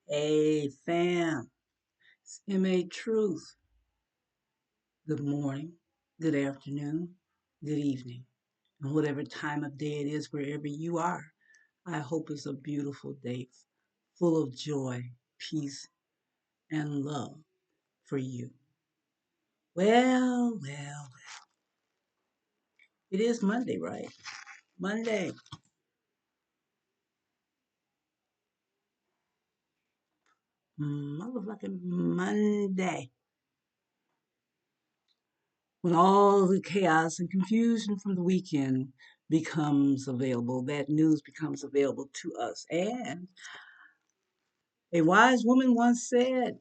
Hey fam, it's MA Truth. Good morning, good afternoon, good evening, and whatever time of day it is wherever you are. I hope it's a beautiful day full of joy, peace, and love for you. Well, it is Monday, right? Monday. Motherfucking Monday. When all the chaos and confusion from the weekend becomes available, that news becomes available to us. And a wise woman once said,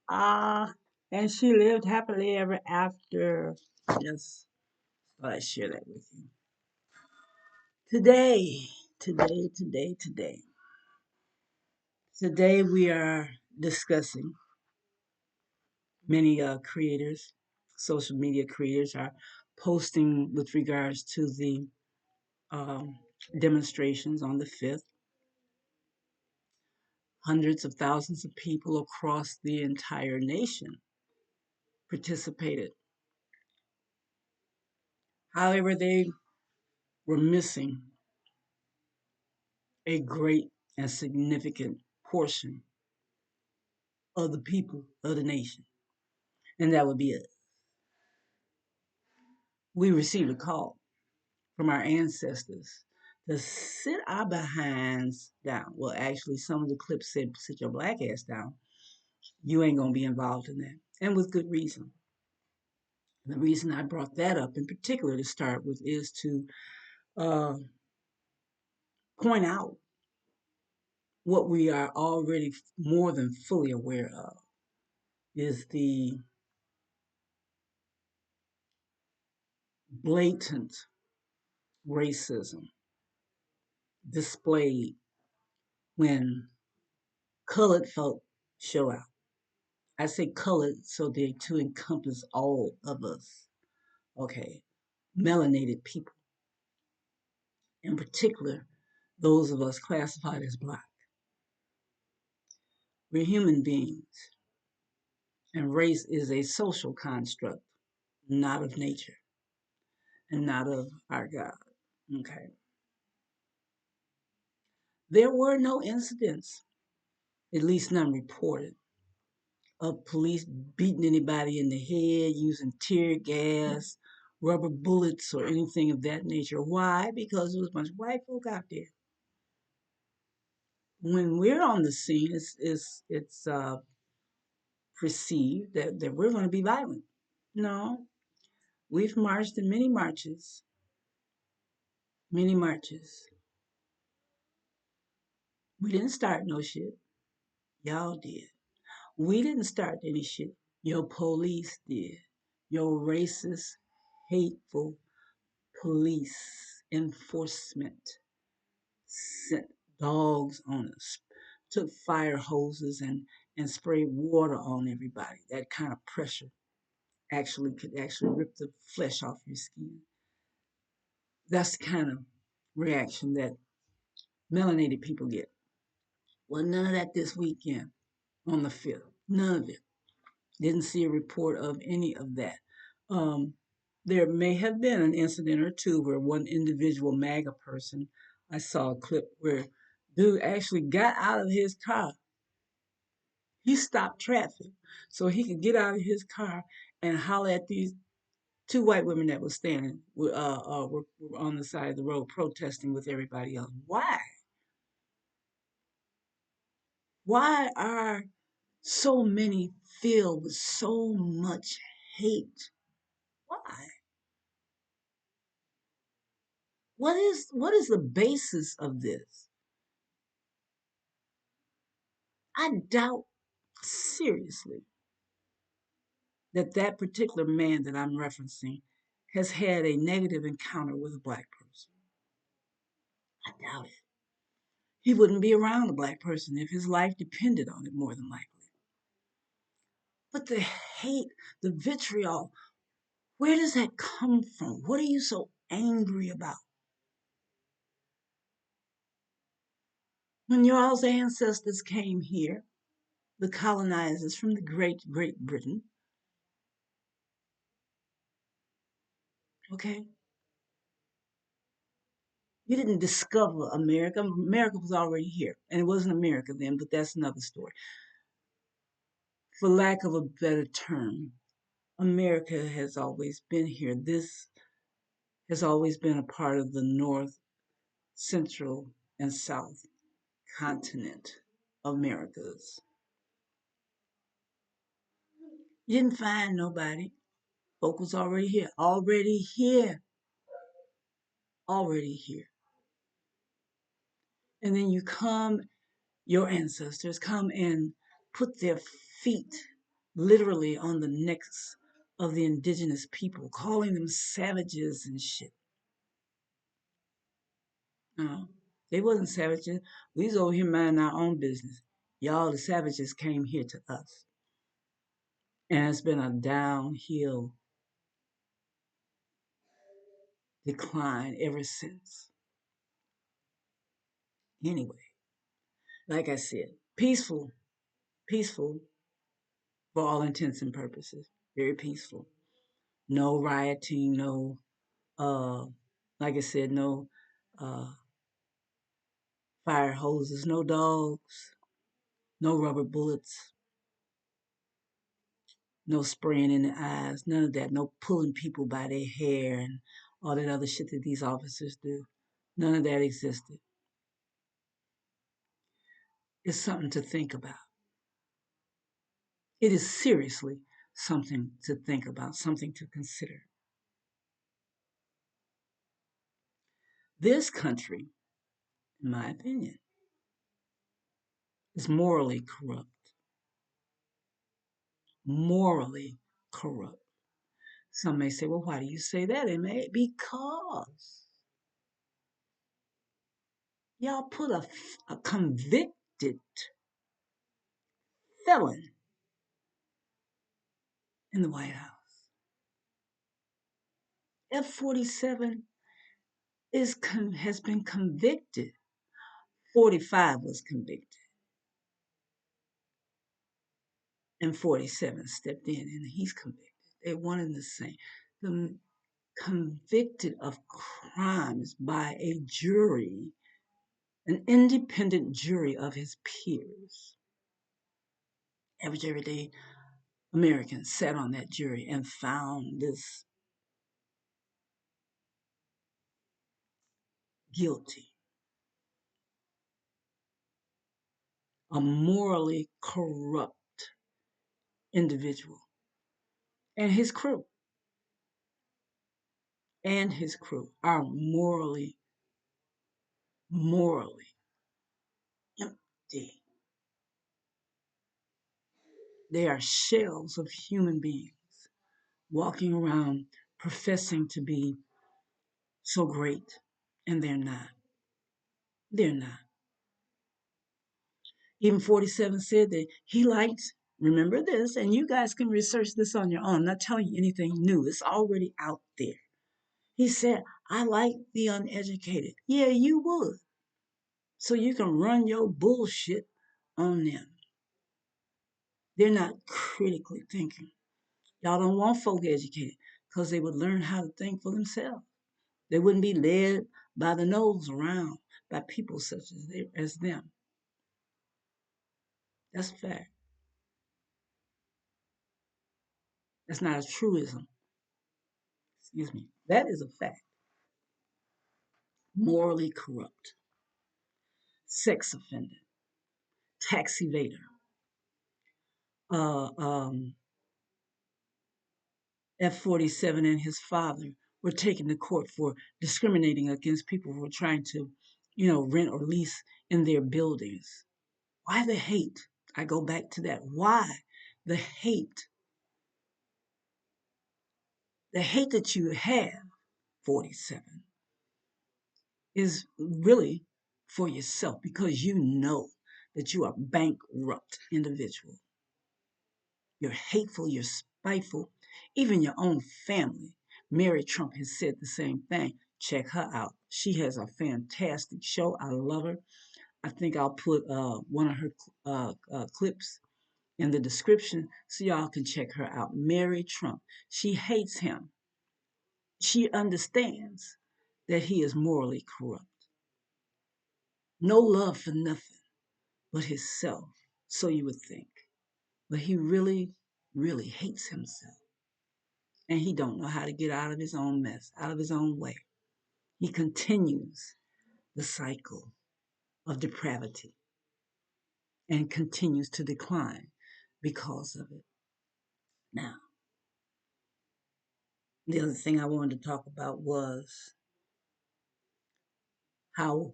and she lived happily ever after. Yes, thought I'd share that with you. Today, today we are discussing many creators, social media creators are posting with regards to the um, demonstrations on the 5th. Hundreds of thousands of people across the entire nation participated. However, they were missing a great and significant portion of the people of the nation, and that would be it. We received a call from our ancestors to sit our behinds down. Well, actually, some of the clips said, sit your black ass down. You ain't going to be involved in that. And with good reason. And the reason I brought that up in particular to start with is to uh, point out what we are already more than fully aware of is the blatant racism displayed when colored folk show out. I say colored so they to encompass all of us, okay? Melanated people, in particular, those of us classified as black. We're human beings, and race is a social construct, not of nature and not of our God, okay? There were no incidents, at least none reported, of police beating anybody in the head, using tear gas, rubber bullets, or anything of that nature. Why? Because there was a bunch of white folk out there. When we're on the scene, it's perceived that we're going to be violent. No, we've marched in many marches, many marches. We didn't start no shit. Y'all did. We didn't start any shit. Your police did. Your racist, hateful police enforcement sent dogs on us, took fire hoses and sprayed water on everybody. That kind of pressure actually could actually rip the flesh off your skin. That's the kind of reaction that melanated people get. Well, none of that this weekend on the 5th. None of it. Didn't see a report of any of that. Um, there may have been an incident or two where one individual MAGA person, I saw a clip where dude actually got out of his car. He stopped traffic so he could get out of his car and holler at these two white women that were standing were on the side of the road protesting with everybody else. Why? Why are so many filled with so much hate? Why? What is the basis of this? I doubt seriously that that particular man that I'm referencing has had a negative encounter with a black person. I doubt it. He wouldn't be around a black person if his life depended on it, more than likely. But the hate, the vitriol, where does that come from? What are you so angry about? When y'all's ancestors came here, the colonizers from the Great Britain, okay, you didn't discover America. America was already here. And it wasn't America then, but that's another story. For lack of a better term, America has always been here. This has always been a part of the North, Central, and South continent Americas. You didn't find nobody. Folk was already here. Already here. Already here. And then you come, your ancestors come and put their feet literally on the necks of the indigenous people, calling them savages and shit. No, they wasn't savages. We was over here minding our own business. Y'all, the savages, came here to us. And it's been a downhill decline ever since. Anyway, like I said, peaceful, peaceful for all intents and purposes. Very peaceful. No rioting, no, uh, like I said, no uh, fire hoses, no dogs, no rubber bullets, no spraying in the eyes, none of that. No pulling people by their hair and all that other shit that these officers do. None of that existed. It's something to think about. It is seriously something to think about, something to consider. This country, in my opinion, is morally corrupt. Morally corrupt. Some may say, well, why do you say that? It may because y'all put a convicted felon in the White House. F-47 has been convicted. 45 was convicted, and 47 stepped in, and he's convicted. They're one and the same. The convicted of crimes by a jury, an independent jury of his peers. Average everyday American sat on that jury and found this guilty. A morally corrupt individual. And his crew are morally empty. They are shells of human beings walking around professing to be so great, and they're not. They're not. Even 47 said that he liked, remember this, and you guys can research this on your own. I'm not telling you anything new, it's already out there. He said, I like the uneducated. Yeah, you would. So you can run your bullshit on them. They're not critically thinking. Y'all don't want folk educated because they would learn how to think for themselves. They wouldn't be led by the nose around by people such as them. That's a fact. That's not a truism. Excuse me. That is a fact. Morally corrupt, sex offender, tax evader, uh, um, F-47 and his father were taken to court for discriminating against people who were trying to, rent or lease in their buildings. Why the hate? I go back to that. Why the hate? The hate that you have, 47, is really for yourself because you know that you are a bankrupt individual. You're hateful, you're spiteful. Even your own family. Mary Trump has said the same thing. Check her out. She has a fantastic show. I love her. I think I'll put one of her clips in the description so y'all can check her out. Mary Trump. She hates him. She understands that he is morally corrupt. No love for nothing but himself, so you would think. But he really, really hates himself. And he don't know how to get out of his own mess, out of his own way. He continues the cycle of depravity and continues to decline because of it. Now, the other thing I wanted to talk about was how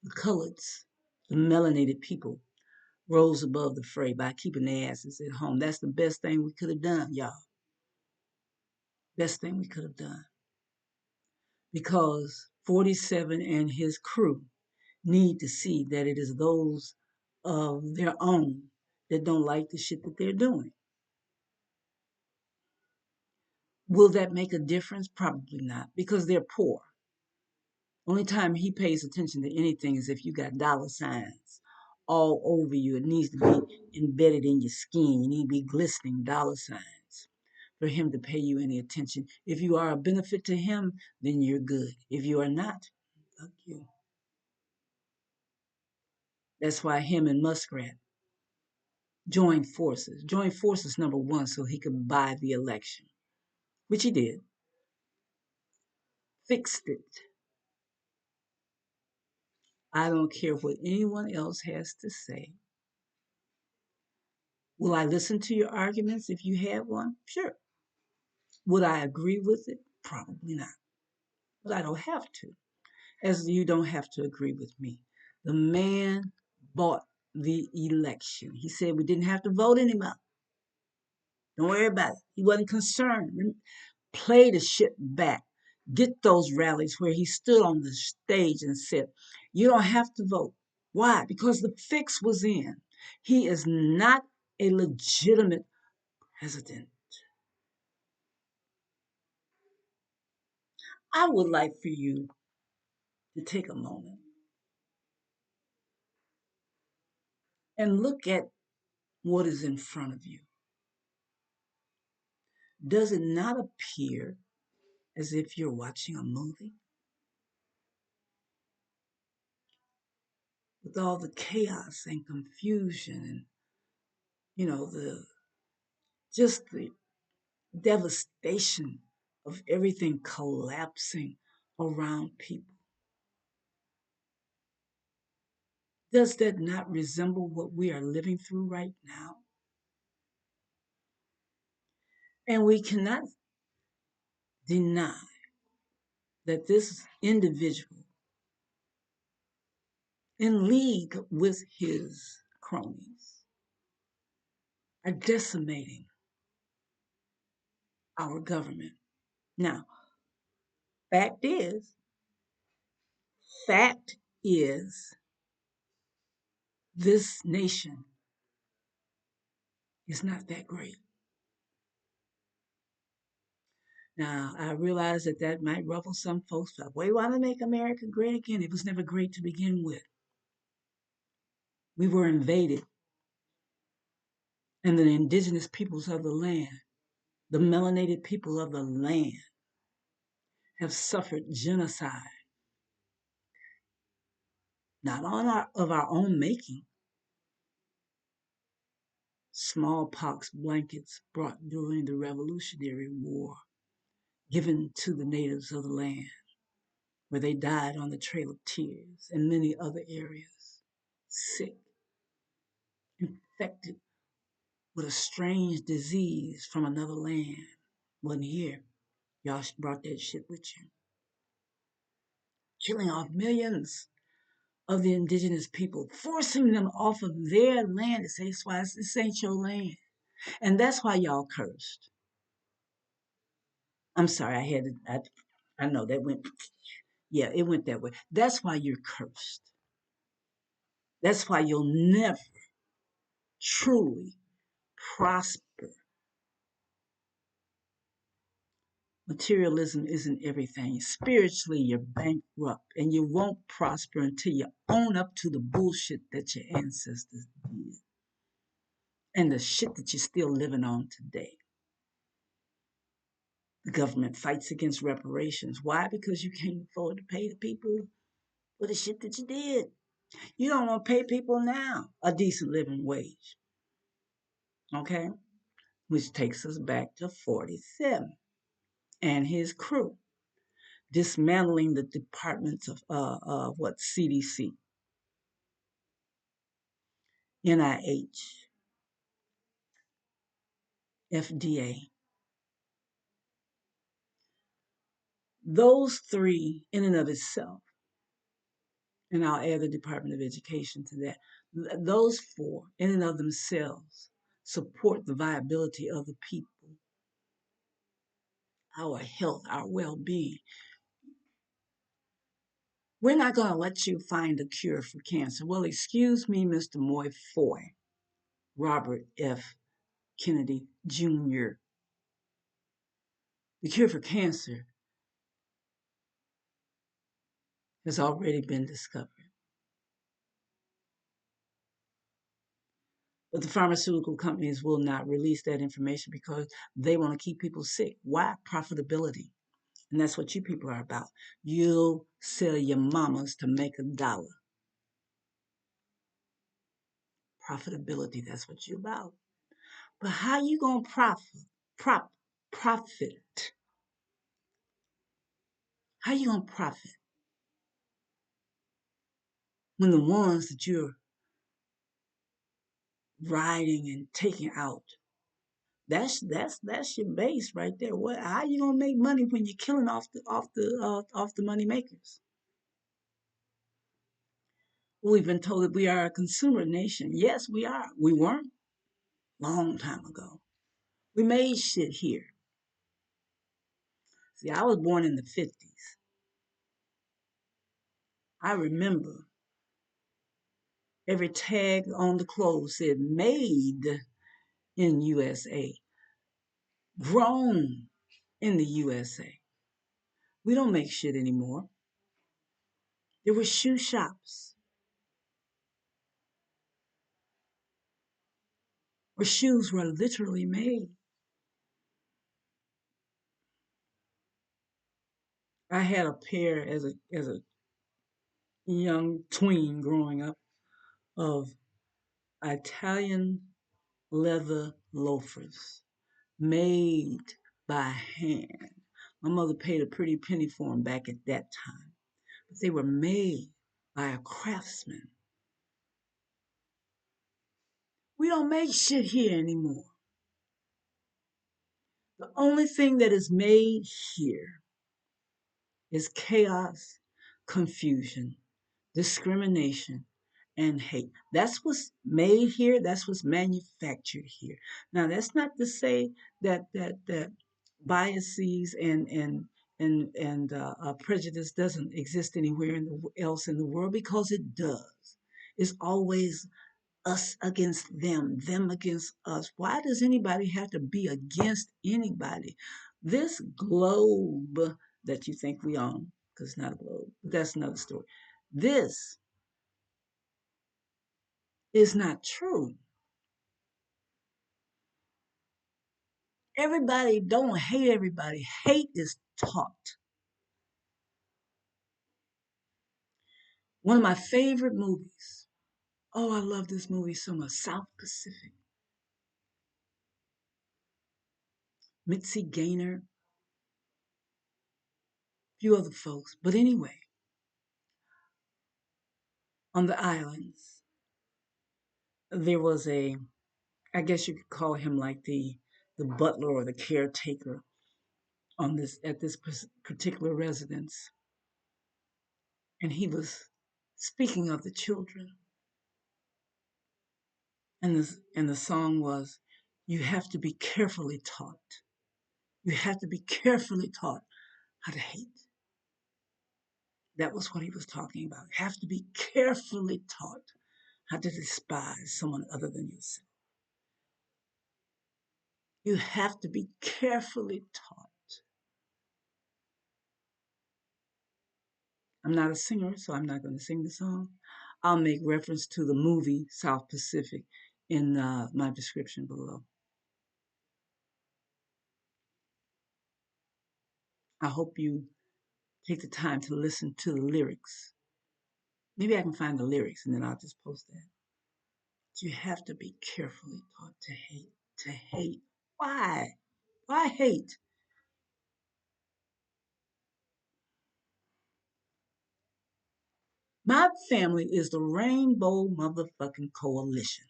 the coloreds, the melanated people, rose above the fray by keeping their asses at home. That's the best thing we could have done, y'all. Best thing we could have done. Because 47 and his crew need to see that it is those of their own that don't like the shit that they're doing. Will that make a difference? Probably not, because they're poor. Only time he pays attention to anything is if you got dollar signs all over you. It needs to be embedded in your skin. You need to be glistening dollar signs for him to pay you any attention. If you are a benefit to him, then you're good. If you are not, fuck you. That's why him and Muskrat joined forces. Joined forces, number one, so he could buy the election, which he did. Fixed it. I don't care what anyone else has to say. Will I listen to your arguments if you have one? Sure. Would I agree with it? Probably not. But I don't have to, as you don't have to agree with me. The man bought the election. He said we didn't have to vote anymore. Don't worry about it. He wasn't concerned. Play the shit back. Get those rallies where he stood on the stage and said, you don't have to vote. Why? Because the fix was in. He is not a legitimate president. I would like for you to take a moment and look at what is in front of you. Does it not appear as if you're watching a movie? With all the chaos and confusion and, the just the devastation of everything collapsing around people. Does that not resemble what we are living through right now? And we cannot deny that this individual, in league with his cronies, are decimating our government. Now, fact is, fact is, this nation is not that great. Now, I realize that that might ruffle some folks up. We want to make America great again. It was never great to begin with. We were invaded, and the indigenous peoples of the land, the melanated people of the land, have suffered genocide, not of our own making. Smallpox blankets brought during the Revolutionary War, given to the natives of the land, where they died on the Trail of Tears and many other areas, sick, infected with a strange disease from another land. Wasn't here. Y'all brought that shit with you. Killing off millions of the indigenous people, forcing them off of their land to say, this ain't your land. And that's why y'all cursed. I'm sorry, I know that went, yeah, it went that way. That's why you're cursed. That's why you'll never truly prosper Materialism isn't everything. Spiritually, you're bankrupt and you won't prosper until you own up to the bullshit that your ancestors did and the shit that you're still living on today. The government fights against reparations. Why? Because you can't afford to pay the people for the shit that you did. You don't want to pay people now a decent living wage. Okay? Which takes us back to 47 and his crew dismantling the departments of what CDC, NIH, FDA. Those three, in and of itself, and I'll add the Department of Education to that. Those four, in and of themselves, support the viability of the people, our health, our well-being. We're not going to let you find a cure for cancer. Well, excuse me, Mr. Moy Foy, Robert F. Kennedy Jr. The cure for cancer has already been discovered. But the pharmaceutical companies will not release that information because they want to keep people sick. Why? Profitability. And that's what you people are about. You'll sell your mamas to make $1. Profitability, that's what you're about. But how you gonna profit? How you gonna profit when the ones that you're riding and taking out, that's your base right there. What? How you gonna make money when you're killing off the money makers? Well, we've been told that we are a consumer nation. Yes, we are. We weren't long time ago. We made shit here. See, I was born in the 50s. I remember every tag on the clothes said made in USA, grown in the USA. We don't make shit anymore. There were shoe shops where shoes were literally made. I had a pair as a young tween growing up of Italian leather loafers made by hand. My mother paid a pretty penny for them back at that time, but they were made by a craftsman. We don't make shit here anymore. The only thing that is made here is chaos, confusion, discrimination, and hate. That's what's made here. That's what's manufactured here. Now, that's not to say that biases and prejudice doesn't exist anywhere else in the world, because it does. It's always us against them against us. Why does anybody have to be against anybody? This globe that you think we own, because it's not a globe, but that's another story. This is not true. Everybody don't hate everybody. Hate is taught. One of my favorite movies. Oh, I love this movie so much. South Pacific. Mitzi Gaynor, a few other folks. But anyway, on the islands, there was I guess you could call him like the butler or the caretaker on this at this particular residence, and he was speaking of the children, and the song was, "You have to be carefully taught. You have to be carefully taught how to hate." That was what he was talking about. You have to be carefully taught how to despise someone other than yourself. You have to be carefully taught I'm not a singer, so I'm not going to sing the song. I'll make reference to the movie South Pacific in my description below. I hope you take the time to listen to the lyrics. Maybe I can find the lyrics and then I'll just post that. You have to be carefully taught to hate. To hate. Why? Why hate? My family is the Rainbow Motherfucking Coalition.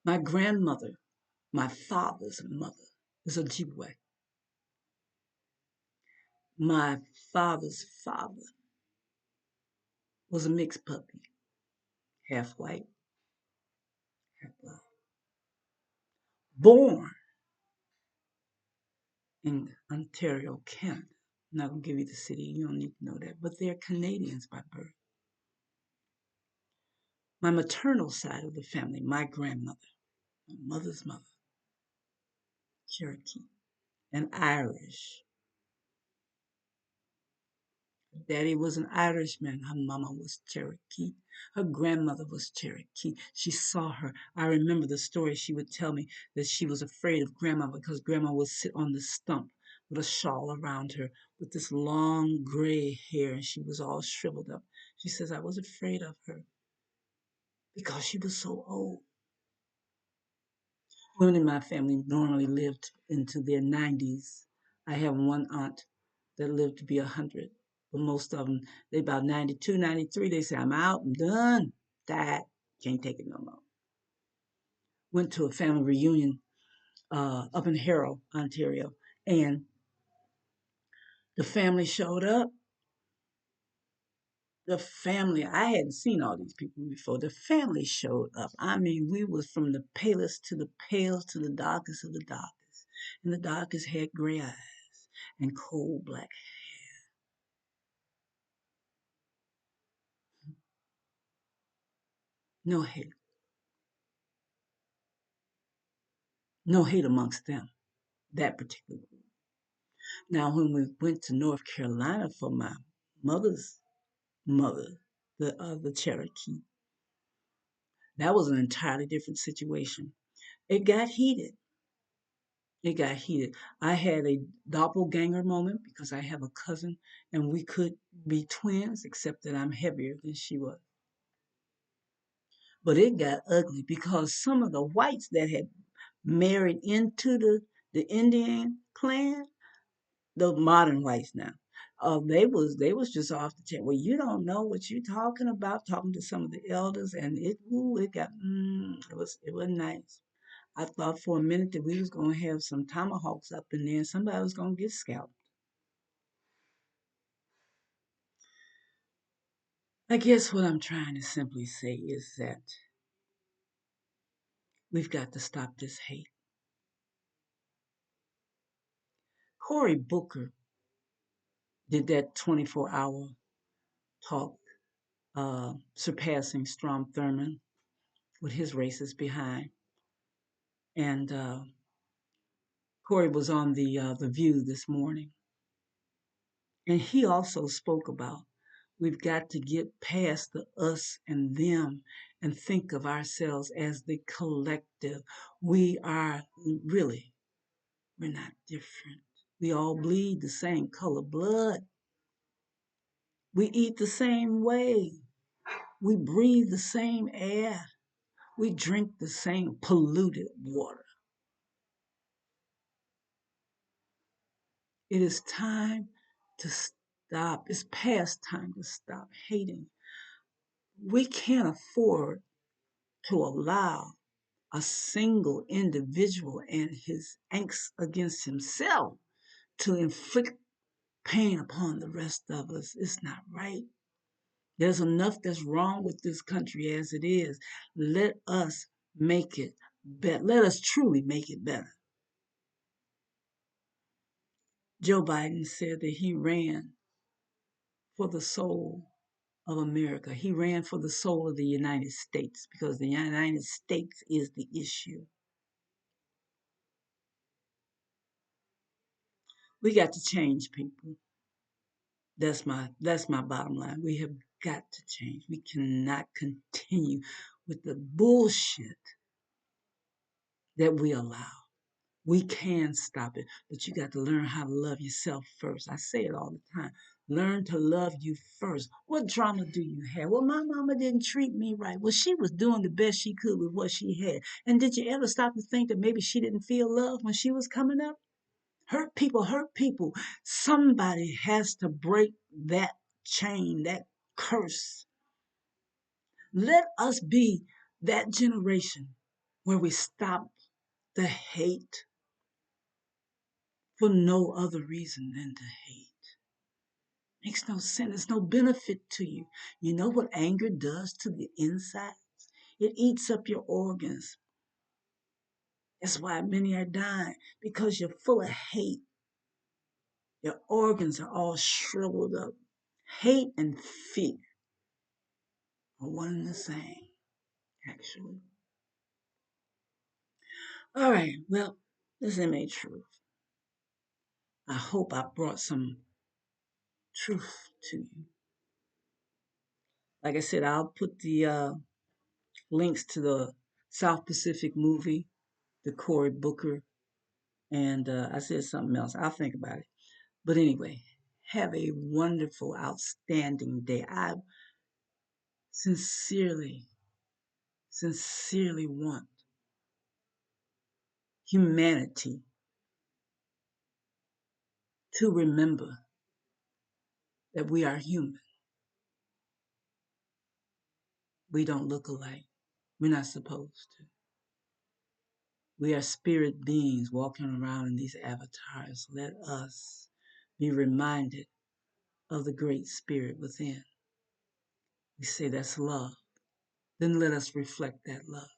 My grandmother, my father's mother, is a Ojibwe. My father's father was a mixed puppy, half white, half black. Born in Ontario, Canada. I'm not going to give you the city, you don't need to know that, but they're Canadians by birth. My maternal side of the family, my grandmother, my mother's mother, Cherokee, and Irish. Daddy was an Irishman. Her mama was Cherokee. Her grandmother was Cherokee. She saw her. I remember the story she would tell me that she was afraid of grandma because grandma would sit on the stump with a shawl around her with this long gray hair and she was all shriveled up. She says, I was afraid of her because she was so old. Women in my family normally lived into their 90s. I have one aunt that lived to be 100, but most of them, they about 92, 93. They say, I'm out, I'm done, died, can't take it no more. Went to a family reunion up in Harrow, Ontario, and the family showed up. The family, I hadn't seen all these people before. The family showed up. I mean, we was from the palest to the pale to the darkest of the darkest. And the darkest had gray eyes and coal black. No hate. No hate amongst them, that particular group. Now, when we went to North Carolina for my mother's mother, the Cherokee, that was an entirely different situation. It got heated. It got heated. I had a doppelganger moment because I have a cousin and we could be twins, except that I'm heavier than she was. But it got ugly because some of the whites that had married into the Indian clan, the modern whites now, they was just off the chain. Well, you don't know what you're talking about. Talking to some of the elders, and it got it was nice. I thought for a minute that we was gonna have some tomahawks up in there, and somebody was gonna get scalped. I guess what I'm trying to simply say is that we've got to stop this hate. Cory Booker did that 24-hour talk, surpassing Strom Thurmond with his racist behind, and Corey was on the View this morning, and he also spoke about we've got to get past the us and them and think of ourselves as the collective. We are really we're not different. We all bleed the same color blood. We eat the same way. We breathe the same air. We drink the same polluted water. It is time to stop. It's past time to stop hating. We can't afford to allow a single individual and his angst against himself to inflict pain upon the rest of us. It's not right. There's enough that's wrong with this country as it is. Let us make it better. Let us truly make it better. Joe Biden said that he ran for the soul of America. He ran for the soul of the United States because the United States is the issue. We got to change, people. That's my bottom line. We have got to change. We cannot continue with the bullshit that we allow. We can stop it, but you got to learn how to love yourself first. I say it all the time. Learn to love you first. What drama do you have? Well, my mama didn't treat me right. Well, she was doing the best she could with what she had. And did you ever stop to think that maybe she didn't feel love when she was coming up? Hurt people hurt people. Somebody has to break that chain, that curse. Let us be that generation where we stop the hate for no other reason than to hate. Makes no sense. There's no benefit to you. You know what anger does to the inside? It eats up your organs. That's why many are dying, because you're full of hate. Your organs are all shriveled up. Hate and fear are one and the same, actually. All right, well, this ain't truth. I hope I brought some truth to you. Like I said, I'll put the links to the South Pacific movie, the Cory Booker, and I said something else. I'll think about it. But anyway, have a wonderful, outstanding day. I sincerely, sincerely want humanity to remember that we are human. We don't look alike. We're not supposed to. We are spirit beings walking around in these avatars. Let us be reminded of the great spirit within. We say that's love. Then let us reflect that love.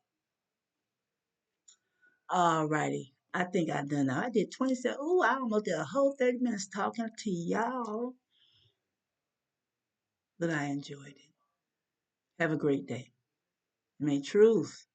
All righty. I think I done now. I did 27. Oh, I almost did a whole 30 minutes talking to y'all. But I enjoyed it. Have a great day. May truth